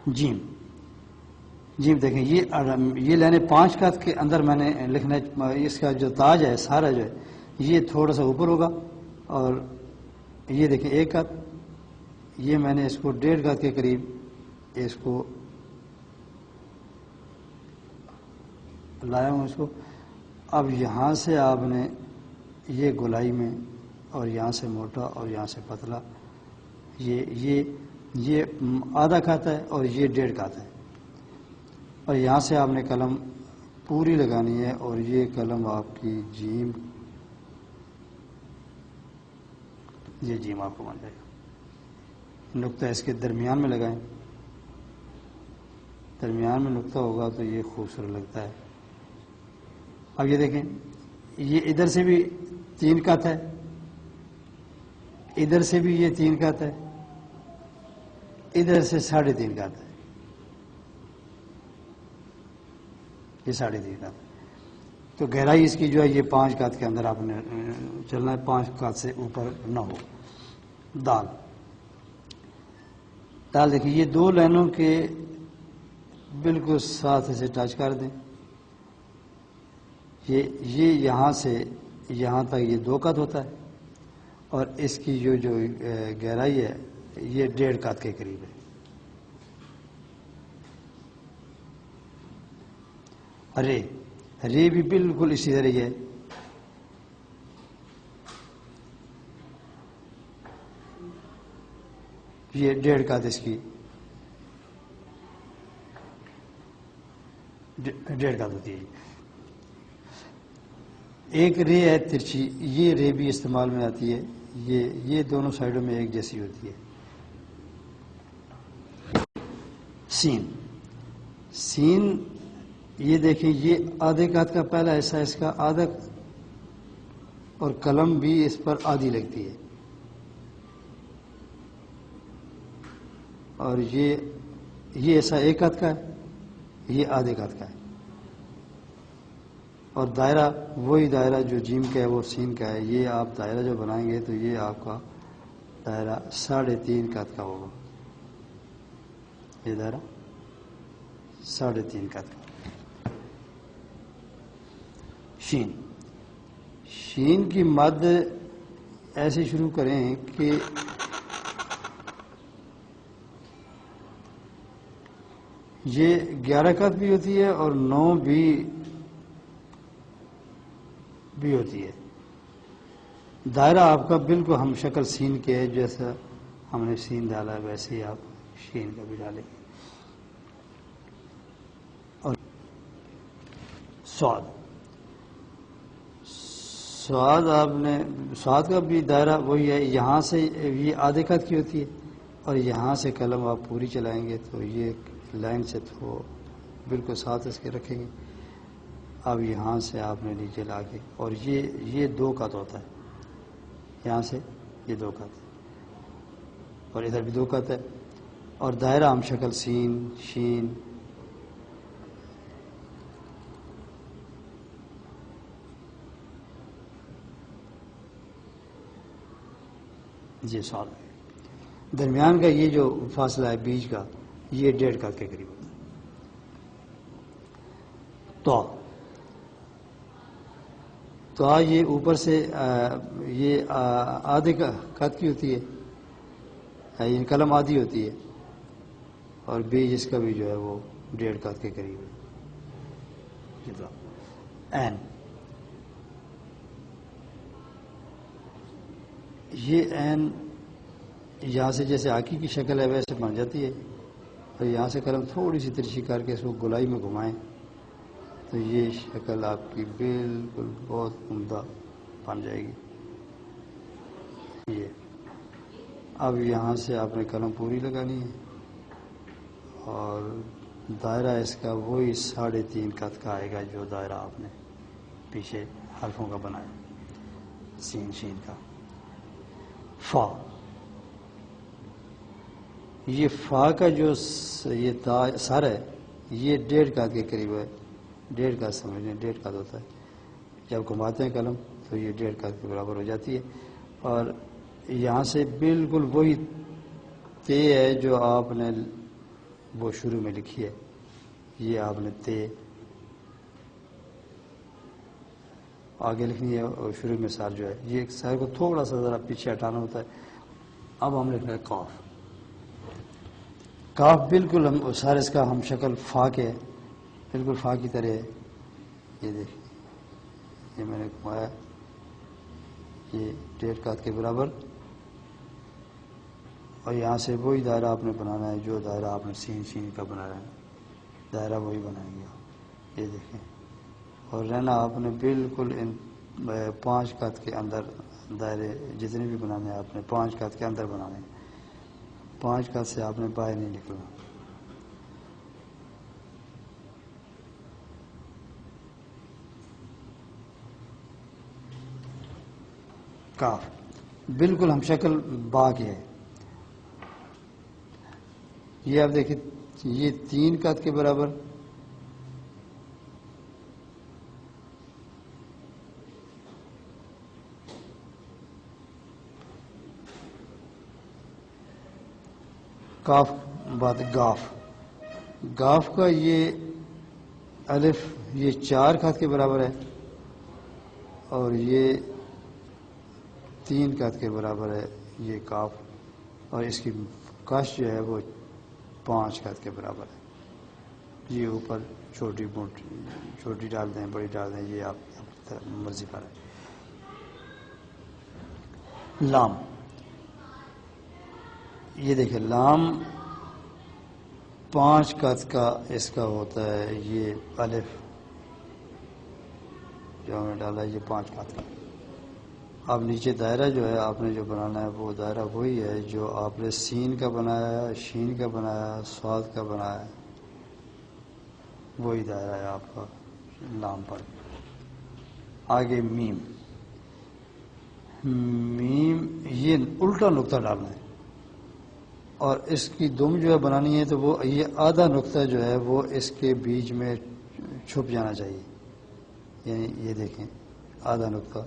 جیم دیکھیں یہ لینے 5 قط کے اندر میں نے لکھنا ہے. اس کا جو تاج ہے سارا جو ہے یہ تھوڑا سا اوپر ہوگا، اور یہ دیکھیں 1 قط، یہ میں نے اس کو 1.5 قط کے قریب اس کو لایا ہوں اس کو. اب یہاں سے آپ نے یہ گولائی میں، اور یہاں سے موٹا اور یہاں سے پتلا، یہ آدھا قط ہے اور یہ 1.5 قط ہے، اور یہاں سے آپ نے قلم پوری لگانی ہے، اور یہ قلم آپ کی جیم، یہ جیم آپ کو بن جائے گا. نقطہ اس کے درمیان میں لگائیں، درمیان میں نقطہ ہوگا تو یہ خوبصورت لگتا ہے. اب یہ دیکھیں یہ ادھر سے بھی 3 قط ہے، ادھر سے بھی یہ 3 قط ہے، ادھر سے 3.5 قط ہے، یہ 3.5 قط. تو گہرائی اس کی جو ہے یہ 5 قط کے اندر آپ نے چلنا ہے، 5 قط سے اوپر نہ ہو. دال دیکھیں یہ 2 لائنوں کے بالکل ساتھ اسے ٹچ کر دیں. یہ یہاں سے یہاں تک یہ 2 قط ہوتا ہے، اور اس کی جو گہرائی ہے یہ 1.5 قط کے قریب ہے. رے بھی بالکل اسی طرح ہے، یہ 1.5 قط اس کی 1.5 قط ہوتی ہے. ایک رے ہے ترچھی، یہ رے بھی استعمال میں آتی ہے، یہ دونوں سائڈوں میں ایک جیسی ہوتی ہے. سین یہ دیکھیں یہ آدھے قط کا پہلا حصہ اس کا آدھا، اور قلم بھی اس پر آدھی لگتی ہے، اور یہ ایسا 1 قط کا ہے، یہ آدھے قط کا ہے. اور دائرہ وہی دائرہ جو جیم کا ہے وہ سین کا ہے. یہ آپ دائرہ جو بنائیں گے تو یہ آپ کا دائرہ 3.5 قط کا ہوگا. یہ دائرہ 3.5 قط کا. شین کی مد ایسے شروع کریں کہ یہ 11 قط بھی ہوتی ہے اور 9 بھی ہوتی ہے. دائرہ آپ کا بالکل ہم شکل سین کے ہے، جیسا ہم نے سین ڈالا ہے ویسے ہی آپ شین کا بھی ڈالیں. اور سواد آپ نے سواد کا بھی دائرہ وہی ہے، یہاں سے یہ آدھے قط کی ہوتی ہے، اور یہاں سے قلم آپ پوری چلائیں گے تو یہ لائن سے تو بالکل ساتھ اس کے رکھیں گے. اب یہاں سے آپ نے نیچے لا کے، اور یہ 2 قط ہوتا ہے، یہاں سے یہ 2 قط، اور ادھر بھی 2 قط ہے. اور دائرہ ہم شکل سین شین یہ سوال ہے. درمیان کا یہ جو فاصلہ ہے بیچ کا یہ 1.5 قط کے قریب ہوتا ہے. تو یہ اوپر سے یہ آدھے قط کی ہوتی ہے، یہ قلم آدھی ہوتی ہے، اور بیج اس کا بھی جو ہے وہ 1.5 قط کے قریب ہے. یہ این یہاں سے جیسے آکی کی شکل ہے ویسے بن جاتی ہے، اور یہاں سے قلم تھوڑی سی ترچھی کر کے اس کو گولائی میں گھمائیں تو یہ شکل آپ کی بالکل بہت عمدہ بن جائے گی. یہ اب یہاں سے آپ نے قلم پوری لگانی ہے، اور دائرہ اس کا وہی 3.5 قط کا آئے گا جو دائرہ آپ نے پیچھے حرفوں کا بنایا سین شین کا. یہ فا کا جو یہ سر ہے یہ 1.5 قط کے قریب ہے. 1.5 قط سمجھ لیں، 1.5 قط ہوتا ہے. جب گھماتے ہیں قلم تو یہ 1.5 قط کے برابر ہو جاتی ہے. اور یہاں سے بالکل وہی تے ہے جو آپ نے وہ شروع میں لکھی ہے. یہ آپ نے تے آگے لکھنی ہے اور شروع میں سار جو ہے یہ سار کو تھوڑا سا ذرا پیچھے ہٹانا ہوتا ہے. اب ہم لکھنا ہے قاف. قاف بالکل ہم سارے اس کا ہم شکل فا کے بالکل فا کی طرح ہے. یہ دیکھیں یہ میں نے گھمایا یہ 1.5 قات کے برابر اور یہاں سے وہی دائرہ آپ نے بنانا ہے جو دائرہ آپ نے سین کا بنایا ہے. دائرہ وہی بنائیں گے. یہ دیکھیں اور رہنا آپ نے بالکل ان 5 قات کے اندر دائرے جتنے بھی بنانے ہیں آپ نے 5 قات کے اندر بنانے ہیں. 5 قات سے آپ نے باہر نہیں نکلنا. کاف بالکل ہم شکل با کے ہے. یہ آپ دیکھیں یہ 3 قات کے برابر کاف بعد گاف. گاف کا یہ الف یہ 4 قات کے برابر ہے اور یہ 3 قات کے برابر ہے یہ کاف اور اس کی کاش جو ہے وہ 5 قات کے برابر ہے. یہ اوپر چھوٹی ڈال دیں بڑی ڈال دیں یہ آپ مرضی پر ہے. لام یہ دیکھیں لام 5 قات کا اس کا ہوتا ہے. یہ الف جو ہم نے ڈالا ہے یہ 5 قات کا. اب نیچے دائرہ جو ہے آپ نے جو بنانا ہے وہ دائرہ وہی ہے جو آپ نے سین کا بنایا شین کا بنایا سواد کا بنایا وہی دائرہ ہے آپ کا لام پر. آگے میم. میم یہ الٹا نقطہ ڈالنا ہے اور اس کی دم جو ہے بنانی ہے تو وہ یہ آدھا نقطہ جو ہے وہ اس کے بیچ میں چھپ جانا چاہیے. یعنی یہ دیکھیں آدھا نقطہ